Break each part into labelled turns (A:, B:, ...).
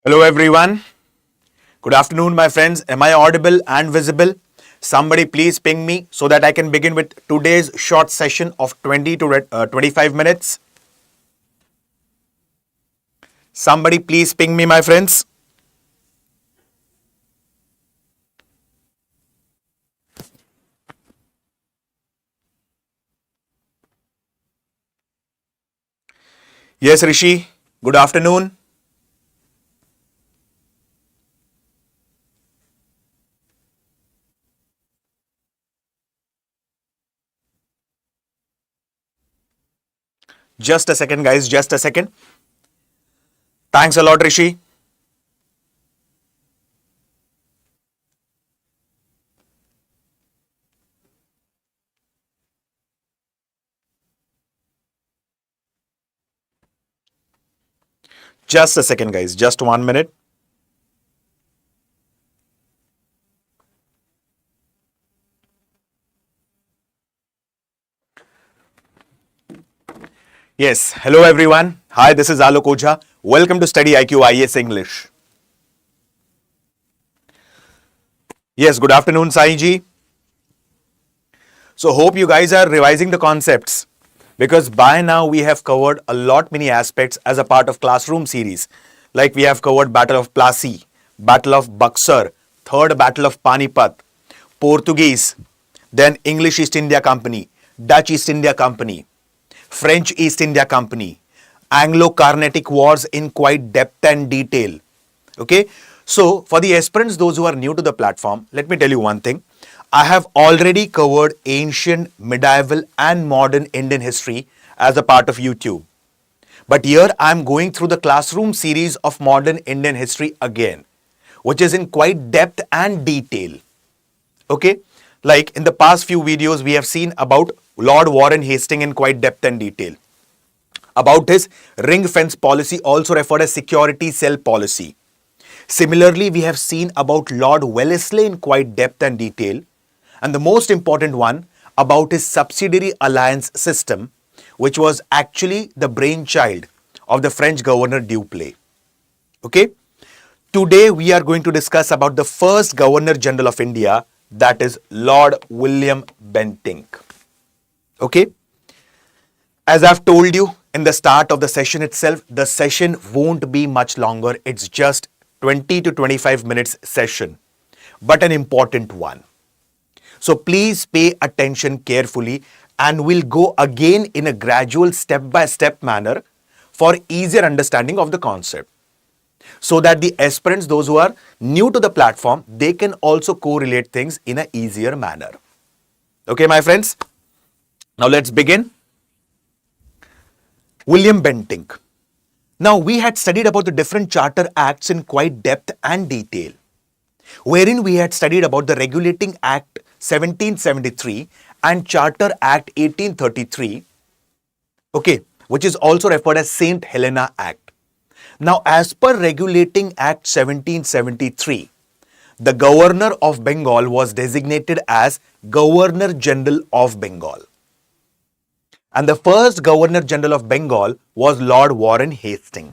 A: Hello everyone. Good afternoon, my friends. Am I audible and visible? Somebody please ping me so that I can begin with today's short session of 20 to 25 minutes. Somebody please ping me, my friends. Yes, Rishi. Good afternoon. Just a second, guys. Just a second. Thanks a lot, Rishi. Just a second, guys. Just 1 minute. Yes. Hello, everyone. Hi, this is Alok Ojha. Welcome to StudyIQ IAS English. Yes, good afternoon, Sai ji. So hope you guys are revising the concepts because by now we have covered a lot many aspects as a part of classroom series. Like we have covered Battle of Plassey, Battle of Buxar, Third Battle of Panipat, Portuguese, then English East India Company, Dutch East India Company, French East India Company, Anglo-Carnatic Wars in quite depth and detail. Okay, so for the aspirants, those who are new to the platform, let me tell you one thing. I have already covered ancient, medieval and modern Indian history as a part of YouTube. But here I am going through the classroom series of modern Indian history again, which is in quite depth and detail. Okay, like in the past few videos, we have seen about Lord Warren Hastings in quite depth and detail. About his ring fence policy, also referred as security cell policy. Similarly, we have seen about Lord Wellesley in quite depth and detail. And the most important one, about his subsidiary alliance system, which was actually the brainchild of the French governor Dupleix. Okay? Today, we are going to discuss about the first Governor General of India, that is Lord William Bentinck. Okay? As I've told you in the start of the session itself, the session won't be much longer. It's just 20 to 25 minutes session, but an important one. So please pay attention carefully and we'll go again in a gradual step-by-step manner for easier understanding of the concept. So that the aspirants, those who are new to the platform, they can also correlate things in an easier manner. Okay, my friends? Now let's begin. William Bentinck. Now we had studied about the different charter acts in quite depth and detail, wherein we had studied about the Regulating Act 1773 and Charter Act 1833, okay, which is also referred as St. Helena Act. Now, as per Regulating Act 1773, the Governor of Bengal was designated as Governor General of Bengal. And the first Governor General of Bengal was Lord Warren Hastings.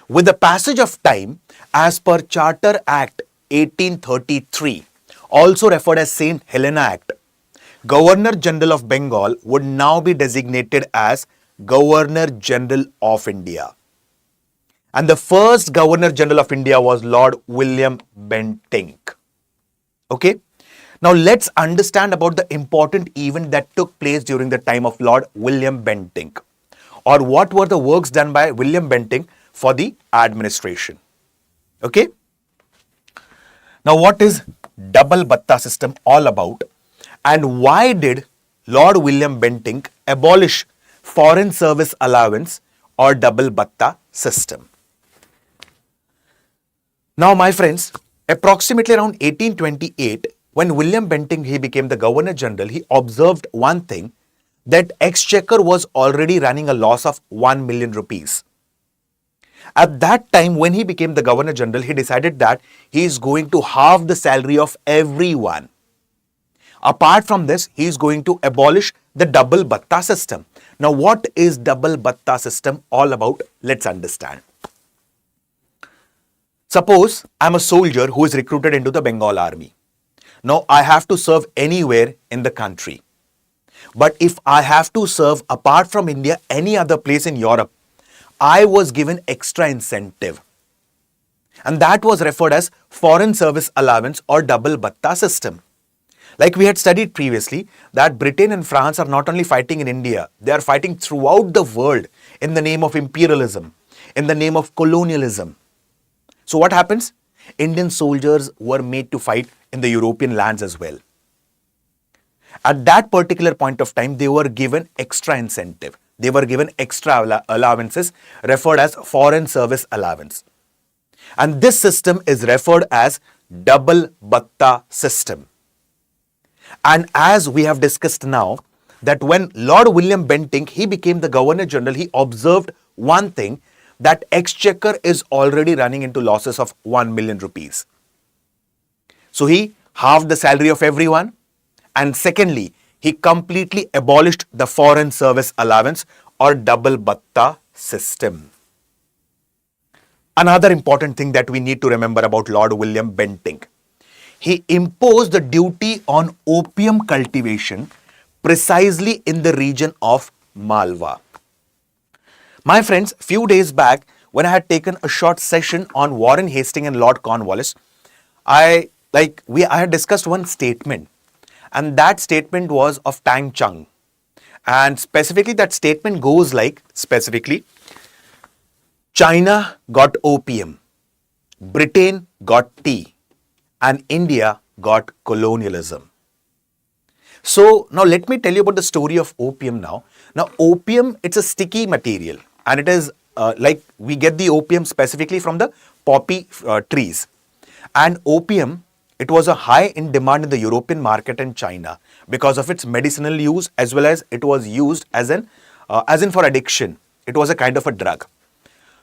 A: With the passage of time, as per Charter Act 1833, also referred as St. Helena Act, Governor General of Bengal would now be designated as Governor General of India. And the first Governor General of India was Lord William Bentinck. Okay? Now let's understand about the important event that took place during the time of Lord William Bentinck, or what were the works done by William Bentinck for the administration. Okay? Now what is double batta system all about, and why did Lord William Bentinck abolish foreign service allowance or double batta system? Now my friends, approximately around 1828, when William Bentinck he became the Governor General, he observed one thing, that Exchequer was already running a loss of 1 million rupees. At that time, when he became the Governor General, he decided that he is going to halve the salary of everyone. Apart from this, he is going to abolish the double batta system. Now, what is double batta system all about? Let's understand. Suppose I'm a soldier who is recruited into the Bengal army. Now I have to serve anywhere in the country. But if I have to serve apart from India, any other place in Europe, I was given extra incentive. And that was referred as foreign service allowance or double batta system. Like we had studied previously, that Britain and France are not only fighting in India, they are fighting throughout the world in the name of imperialism, in the name of colonialism. So what happens? Indian soldiers were made to fight in the European lands as well. At that particular point of time, they were given extra incentive. They were given extra allowances referred as foreign service allowance. And this system is referred as double batta system. And as we have discussed now, that when Lord William Bentinck, he became the Governor General, he observed one thing, that exchequer is already running into losses of 1 million rupees. So he halved the salary of everyone. And secondly, he completely abolished the foreign service allowance or double batta system. Another important thing that we need to remember about Lord William Bentinck, he imposed the duty on opium cultivation precisely in the region of Malwa. My friends, few days back, when I had taken a short session on Warren Hastings and Lord Cornwallis, I had discussed one statement, and that statement was of Tang Chung. And specifically, that statement goes like, China got opium, Britain got tea, and India got colonialism. So now let me tell you about the story of opium now. Now opium, it's a sticky material, and it is we get the opium specifically from the poppy trees. And opium, it was a high in demand in the European market and China because of its medicinal use, as well as it was used as in for addiction. It was a kind of a drug.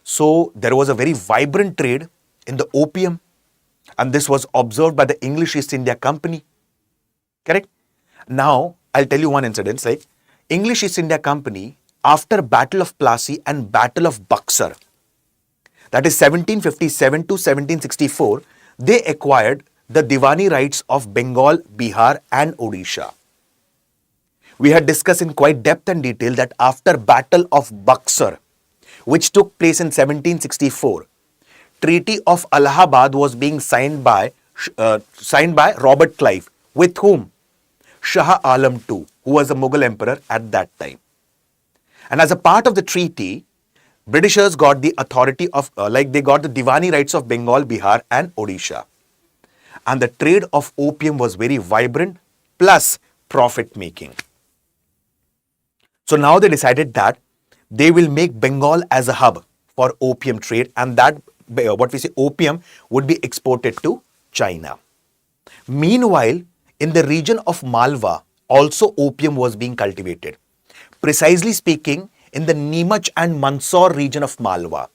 A: So there was a very vibrant trade in the opium, and this was observed by the English East India Company. Correct? Now I'll tell you one incident. Like English East India Company, after Battle of Plassey and Battle of Buxar, that is 1757 to 1764, they acquired the Diwani rights of Bengal, Bihar and Odisha. We had discussed in quite depth and detail that after Battle of Buxar, which took place in 1764, Treaty of Allahabad was being signed by Robert Clive, with whom? Shah Alam II, who was a Mughal emperor at that time. And as a part of the treaty, Britishers got the authority of, they got the Diwani rights of Bengal, Bihar and Odisha. And the trade of opium was very vibrant, plus profit making. So now they decided that they will make Bengal as a hub for opium trade, and that opium would be exported to China. Meanwhile, in the region of Malwa, also opium was being cultivated. Precisely speaking, in the Neemach and Mandsaur region of Malwa.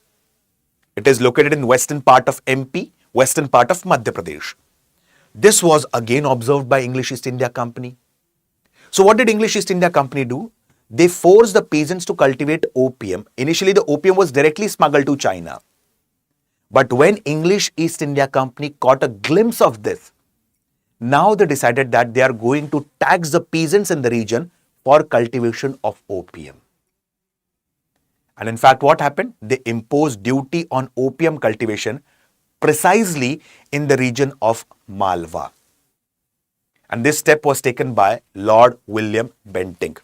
A: It is located in western part of MP, western part of Madhya Pradesh. This was again observed by English East India Company. So what did English East India Company do? They forced the peasants to cultivate opium. Initially, the opium was directly smuggled to China. But when English East India Company caught a glimpse of this, now they decided that they are going to tax the peasants in the region for cultivation of opium. And in fact, what happened? They imposed duty on opium cultivation precisely in the region of Malwa. And this step was taken by Lord William Bentinck.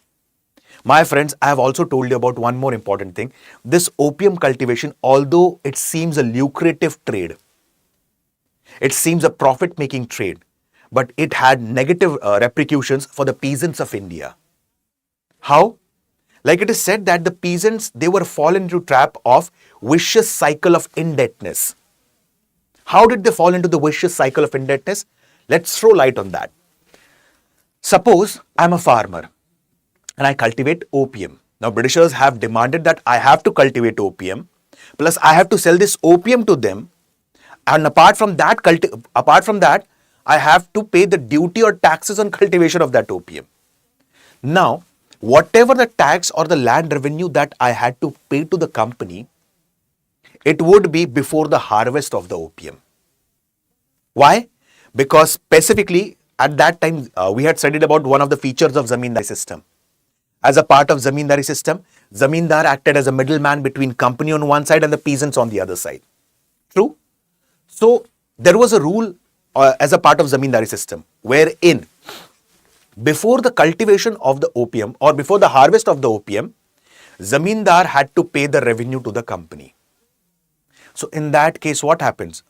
A: My friends, I have also told you about one more important thing. This opium cultivation, although it seems a lucrative trade, it seems a profit-making trade, but it had negative repercussions for the peasants of India. How? Like it is said that the peasants, they were fallen into trap of vicious cycle of indebtedness. How did they fall into the vicious cycle of indebtedness? Let's throw light on that. Suppose I'm a farmer and I cultivate opium. Now Britishers have demanded that I have to cultivate opium, plus I have to sell this opium to them, and apart from that, I have to pay the duty or taxes on cultivation of that opium. Now, whatever the tax or the land revenue that I had to pay to the company, it would be before the harvest of the opium. Why? Because specifically at that time, we had studied about one of the features of Zamindari system. As a part of Zamindari system, Zamindar acted as a middleman between company on one side and the peasants on the other side. True? So there was a rule as a part of Zamindari system wherein before the cultivation of the opium or before the harvest of the opium, Zamindar had to pay the revenue to the company. So in that case, what happens?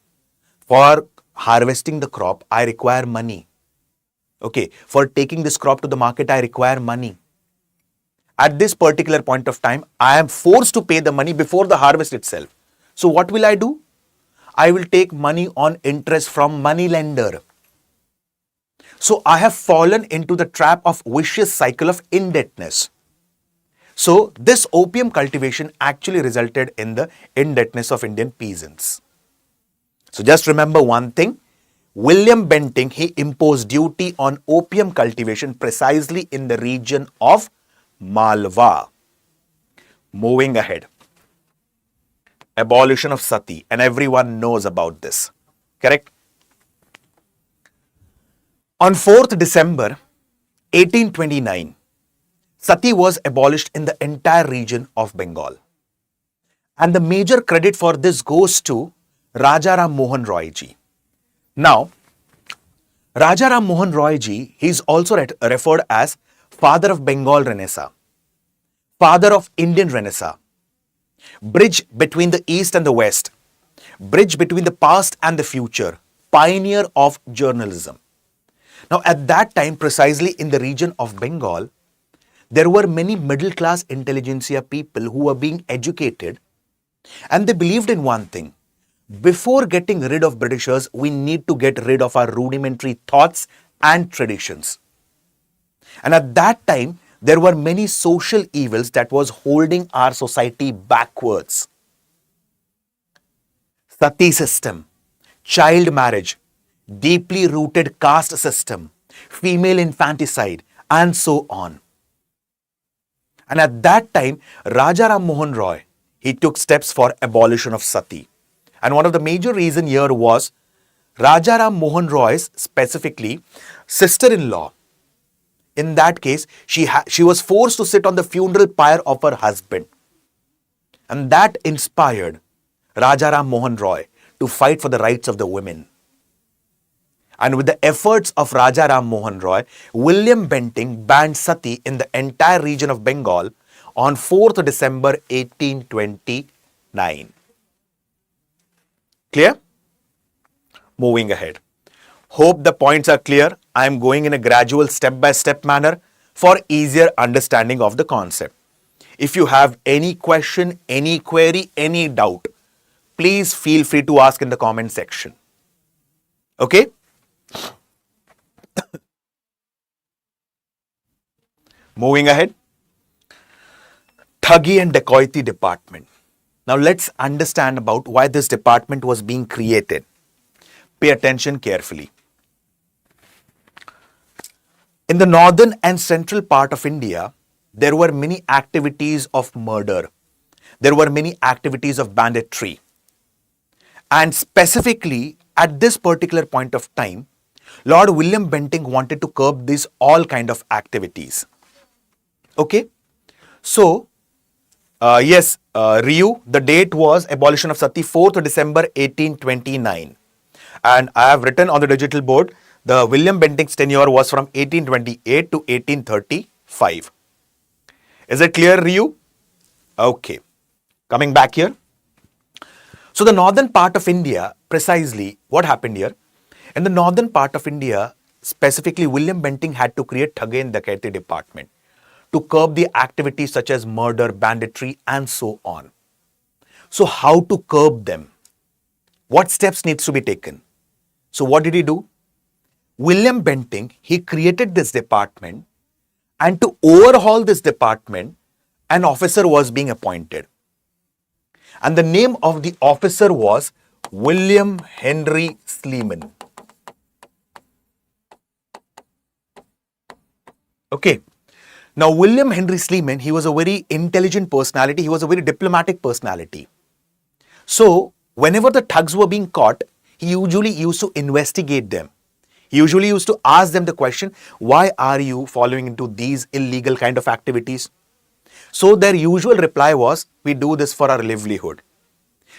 A: For harvesting the crop, I require money. Okay, for taking this crop to the market, I require money. At this particular point of time, I am forced to pay the money before the harvest itself. So what will I do? I will take money on interest from money lender. So I have fallen into the trap of vicious cycle of indebtedness. So this opium cultivation actually resulted in the indebtedness of Indian peasants. So just remember one thing, William Bentinck, he imposed duty on opium cultivation precisely in the region of Malwa. Moving ahead. Abolition of sati, and everyone knows about this, correct? On 4th December 1829, sati was abolished in the entire region of Bengal. And the major credit for this goes to Rajaram Mohan Roy ji. Now, Rajaram Mohan Roy ji, he is also referred as father of Bengal Renaissance, father of Indian Renaissance, bridge between the East and the West, bridge between the past and the future, pioneer of journalism. Now, at that time, precisely in the region of Bengal, there were many middle-class intelligentsia people who were being educated, and they believed in one thing. Before getting rid of Britishers, we need to get rid of our rudimentary thoughts and traditions. And at that time, there were many social evils that was holding our society backwards. Sati system, child marriage, deeply rooted caste system, female infanticide, and so on. And at that time, Rajaram Mohan Roy, he took steps for abolition of sati. And one of the major reasons here was Rajaram Mohan Roy's specifically sister-in-law. In that case, she was forced to sit on the funeral pyre of her husband. And that inspired Rajaram Mohan Roy to fight for the rights of the women. And with the efforts of Rajaram Mohan Roy, William Bentinck banned sati in the entire region of Bengal on 4th December 1829. Clear? Moving ahead. Hope the points are clear. I am going in a gradual step-by-step manner for easier understanding of the concept. If you have any question, any query, any doubt, please feel free to ask in the comment section. Okay? Moving ahead. Thuggy and Dacoity Department. Now let's understand about why this department was being created. Pay attention carefully. In the northern and central part of India, there were many activities of murder. There were many activities of banditry. And specifically, at this particular point of time, Lord William Bentinck wanted to curb these all kind of activities. Okay? So, Ryu, the date was abolition of sati 4th December 1829. And I have written on the digital board, the William Bentinck's tenure was from 1828 to 1835. Is it clear, Ryu? Okay. Coming back here. So the northern part of India, precisely what happened here? In the northern part of India, specifically William Bentinck had to create Thuggy and Dacoity Department to curb the activities such as murder, banditry, and so on. So how to curb them? What steps needs to be taken? So what did he do? William Bentinck, he created this department, and to overhaul this department, an officer was being appointed. And the name of the officer was William Henry Sleeman. Okay. Now, William Henry Sleeman, he was a very intelligent personality. He was a very diplomatic personality. So whenever the thugs were being caught, he usually used to investigate them. He usually used to ask them the question, why are you following into these illegal kind of activities? So their usual reply was, we do this for our livelihood.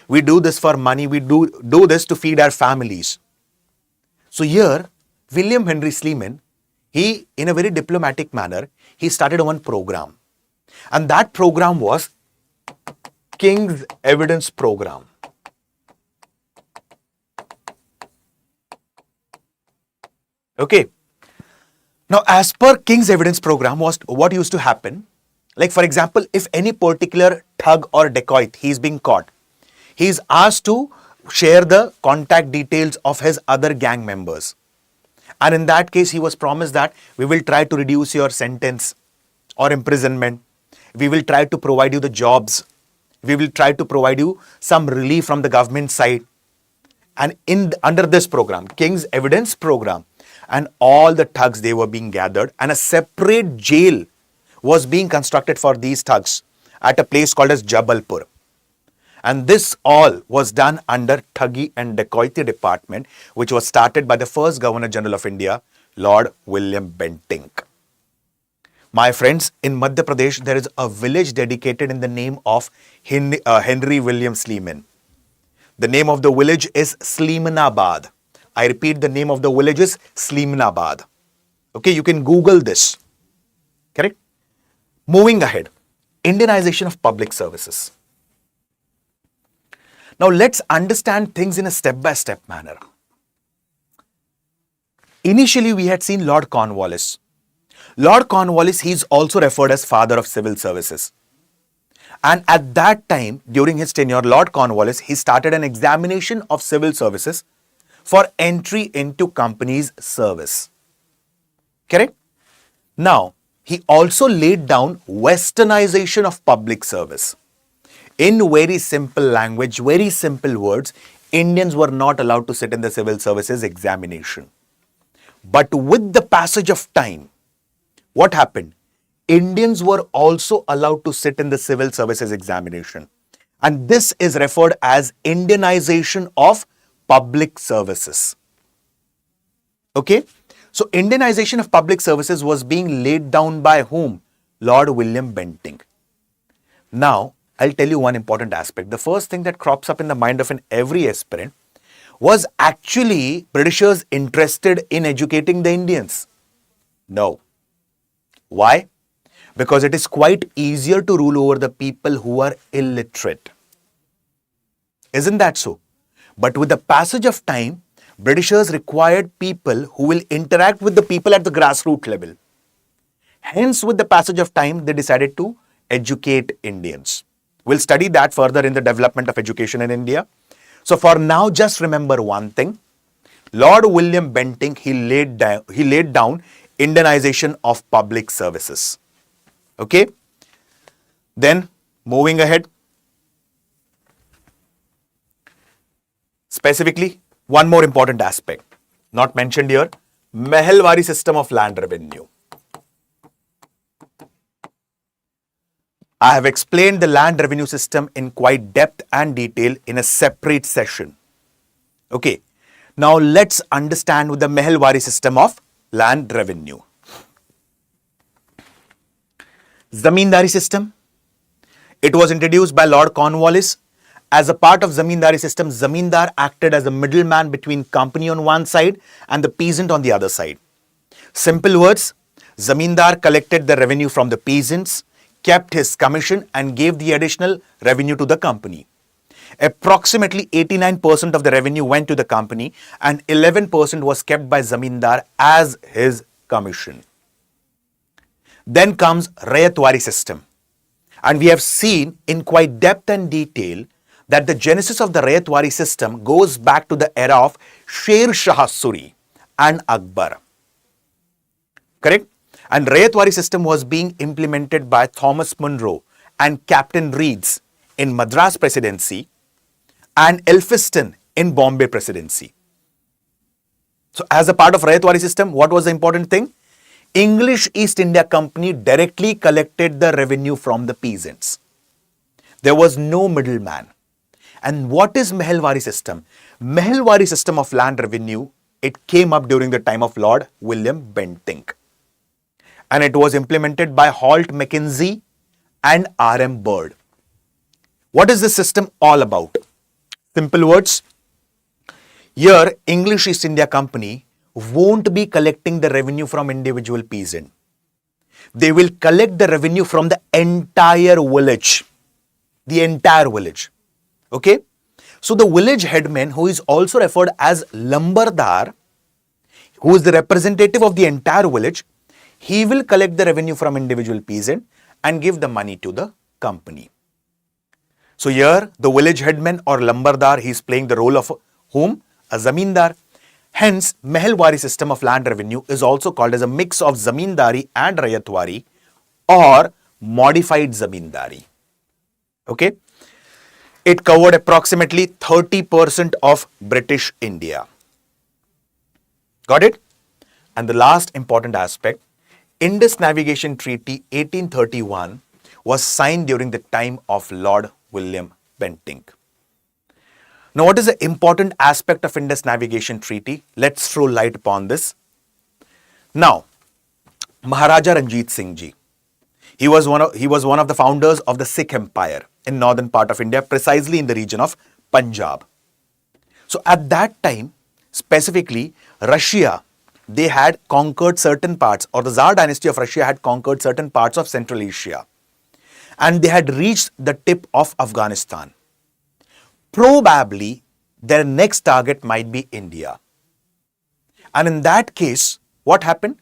A: We do this for money. We do this to feed our families. So here, William Henry Sleeman, he, in a very diplomatic manner, he started one program. And that program was King's Evidence Program. Okay. Now, as per King's Evidence Program, what used to happen, like for example, if any particular thug or dacoit, he's being caught, he's asked to share the contact details of his other gang members. And in that case, he was promised that we will try to reduce your sentence or imprisonment. We will try to provide you the jobs. We will try to provide you some relief from the government side. And under this program, King's Evidence Program, and all the thugs, they were being gathered, and a separate jail was being constructed for these thugs at a place called as Jabalpur. And this all was done under Thuggy and Dacoity Department, which was started by the first Governor General of India, Lord William Bentinck. My friends, in Madhya Pradesh, there is a village dedicated in the name of Henry William Sleeman. The name of the village is Sleemanabad. I repeat, the name of the village is Sleemanabad. Okay, you can Google this. Correct? Moving ahead, Indianization of public services. Now let's understand things in a step-by-step manner. Initially, we had seen Lord Cornwallis. Lord Cornwallis, he is also referred as father of civil services. And at that time, during his tenure, Lord Cornwallis, he started an examination of civil services for entry into company's service. Correct? Now, he also laid down westernization of public service. In very simple language, very simple words, Indians were not allowed to sit in the civil services examination. But with the passage of time, what happened? Indians were also allowed to sit in the civil services examination. And this is referred as Indianization of public services. Okay? So Indianization of public services was being laid down by whom? Lord William Bentinck. Now, I'll tell you one important aspect. The first thing that crops up in the mind of every aspirant was actually Britishers interested in educating the Indians? No. Why? Because it is quite easier to rule over the people who are illiterate. Isn't that so? But with the passage of time, Britishers required people who will interact with the people at the grassroots level. Hence, with the passage of time, they decided to educate Indians. We'll study that further in the development of education in India. So for now, just remember one thing. Lord William Bentinck, he laid down Indianization of public services. Okay? Then, moving ahead. Specifically, one more important aspect, not mentioned here, Mehalwari system of land revenue. I have explained the land revenue system in quite depth and detail in a separate session. Okay, now let's understand with the Mehalwari system of land revenue. Zamindari system. It was introduced by Lord Cornwallis. As a part of Zamindari system, Zamindar acted as a middleman between company on one side and the peasant on the other side. Simple words, Zamindar collected the revenue from the peasants, kept his commission and gave the additional revenue to the company. Approximately 89% of the revenue went to the company and 11% was kept by Zamindar as his commission. Then comes Rayatwari system. And we have seen in quite depth and detail that the genesis of the Rayatwari system goes back to the era of Sher Shah Suri and Akbar. Correct? And Rayatwari system was being implemented by Thomas Munro and Captain Reeds in Madras Presidency and Elphiston in Bombay Presidency. So as a part of Rayatwari system, what was the important thing? English East India Company directly collected the revenue from the peasants. There was no middleman. And what is Mehelwari system? Mehelwari system of land revenue, it came up during the time of Lord William Bentinck. And it was implemented by Holt Mackenzie and R.M. Bird. What is this system all about? Simple words. Here, English East India Company won't be collecting the revenue from individual peasant. They will collect the revenue from the entire village. The entire village. Okay? So the village headman, who is also referred as Lambardar, who is the representative of the entire village, he will collect the revenue from individual peasant and give the money to the company. So here, the village headman or Lambardar, he is playing the role of whom? A Zamindar. Hence, Mehelwari system of land revenue is also called as a mix of Zamindari and Rayatwari or modified Zamindari. Okay? It covered approximately 30% of British India. Got it? And the last important aspect, Indus Navigation Treaty 1831 was signed during the time of Lord William Bentinck. Now, what is the important aspect of Indus Navigation Treaty? Let's throw light upon this. Now, Maharaja Ranjit Singh Ji, he was one of the founders of the Sikh Empire in northern part of India, precisely in the region of Punjab. So at that time, specifically, Russia, they had conquered certain parts, or the Tsar dynasty of Russia had conquered certain parts of Central Asia. And they had reached the tip of Afghanistan. Probably their next target might be India. And in that case, what happened?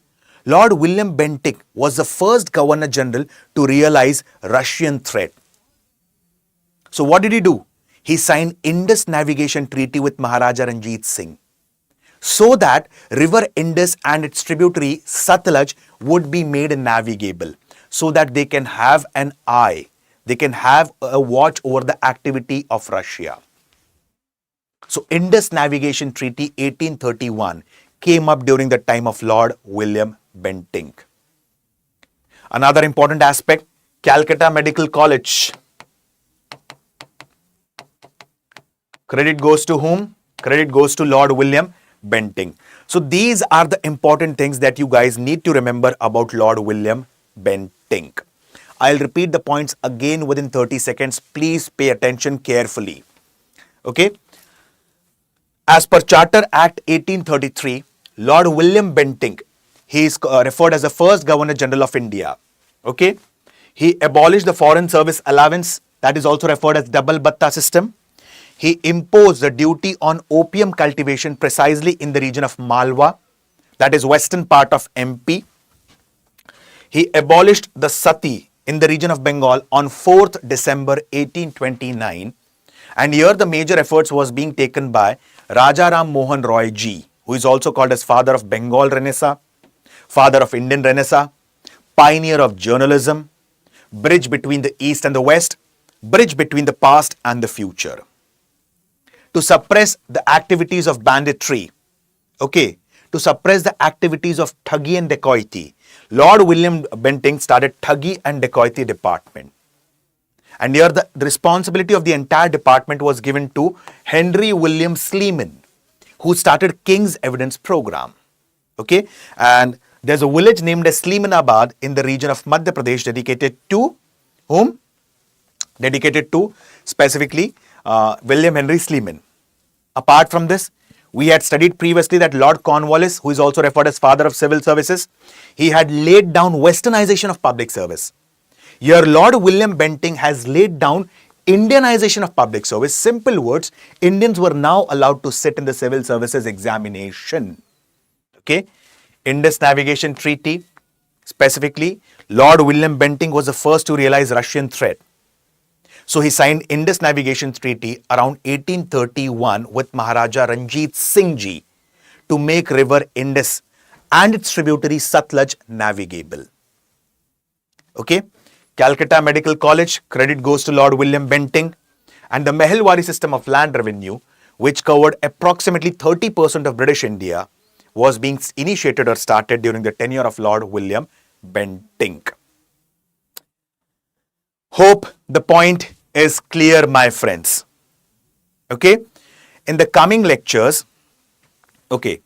A: Lord William Bentinck was the first Governor General to realize Russian threat. So what did he do? He signed Indus Navigation Treaty with Maharaja Ranjit Singh, so that river Indus and its tributary Satluj would be made navigable, so that they can have an eye, they can have a watch over the activity of Russia. So Indus Navigation Treaty 1831 came up during the time of Lord William Bentinck. Another important aspect, Calcutta Medical College. Credit goes to whom? Credit goes to Lord William Bentinck. So these are the important things that you guys need to remember about Lord William Bentinck. I'll repeat the points again within 30 seconds. Please pay attention carefully. Okay? As per Charter Act 1833, Lord William Bentinck, he is referred as the first Governor General of India. Okay? He abolished the Foreign Service Allowance, that is also referred as double batta system. He imposed the duty on opium cultivation precisely in the region of Malwa, that is western part of MP. He abolished the sati in the region of Bengal on 4th December 1829. And here the major efforts was being taken by Raja Ram Mohan Roy Ji, who is also called as father of Bengal Renaissance, father of Indian Renaissance, pioneer of journalism, bridge between the East and the West, bridge between the past and the future. To suppress the activities of banditry, okay, to suppress the activities of Thuggy and Dacoity, Lord William Bentinck started Thuggy and Dacoity Department. And here the responsibility of the entire department was given to Henry William Sleeman, who started King's Evidence Program. Okay, and there's a village named as Sleemanabad in the region of Madhya Pradesh dedicated to whom? Dedicated to specifically William Henry Sleeman. Apart from this, we had studied previously that Lord Cornwallis, who is also referred as father of civil services, he had laid down westernization of public service. Here, Lord William Bentinck has laid down Indianization of public service. Simple words, Indians were now allowed to sit in the civil services examination. Okay, Indus Navigation Treaty, specifically, Lord William Bentinck was the first to realize Russian threat. So he signed Indus Navigation Treaty around 1831 with Maharaja Ranjit Singh Ji to make river Indus and its tributary Satluj navigable. Okay, Calcutta Medical College, credit goes to Lord William Bentinck, and the Mehelwari system of land revenue, which covered approximately 30% of British India, was being initiated or started during the tenure of Lord William Bentinck. Hope the point is clear, my friends. Okay, in the coming lectures, okay,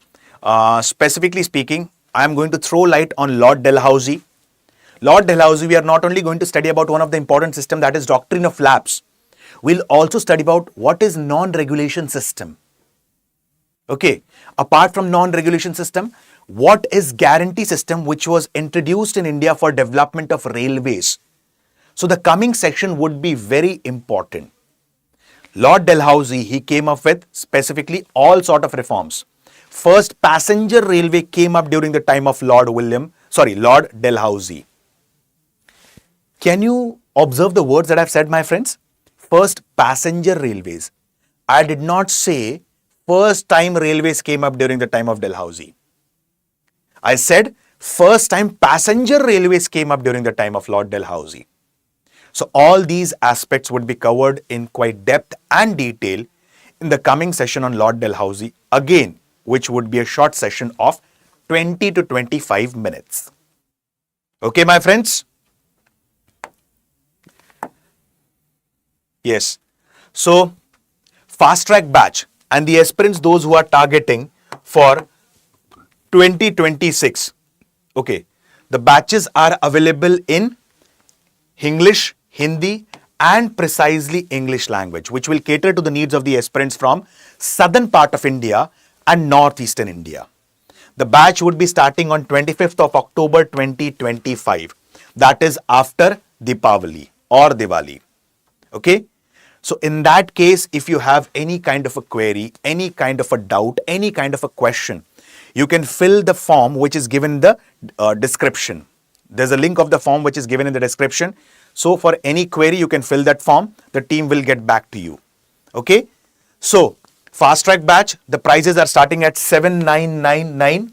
A: specifically speaking, I am going to throw light on Lord Dalhousie. Lord Dalhousie, we are not only going to study about one of the important system, that is doctrine of lapse. We'll also study about what is non-regulation system. Okay, apart from non-regulation system, what is guarantee system, which was introduced in India for development of railways. So the coming section would be very important. Lord Dalhousie, he came up with specifically all sort of reforms. First passenger railway came up during the time of Lord Dalhousie. Can you observe the words that I've said, my friends? First passenger railways. I did not say first time railways came up during the time of Dalhousie. I said first time passenger railways came up during the time of Lord Dalhousie. So all these aspects would be covered in quite depth and detail in the coming session on Lord Dalhousie, again, which would be a short session of 20 to 25 minutes. Okay, my friends? Yes. So, fast track batch and the aspirants, those who are targeting for 2026. Okay. The batches are available in English, Hindi and precisely English language, which will cater to the needs of the aspirants from southern part of India and northeastern India. The batch would be starting on 25th of October 2025. That is after Deepavali or Diwali. Okay. So in that case, if you have any kind of a query, any kind of a doubt, any kind of a question, you can fill the form which is given in the description. There's a link of the form which is given in the description. So for any query, you can fill that form. The team will get back to you. Okay. So fast track batch, the prices are starting at 7,999.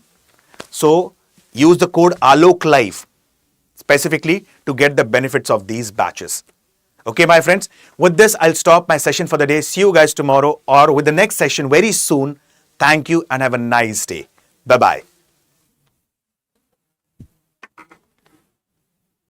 A: So use the code Alok Live specifically to get the benefits of these batches. Okay, my friends, with this, I'll stop my session for the day. See you guys tomorrow or with the next session very soon. Thank you and have a nice day. Bye-bye.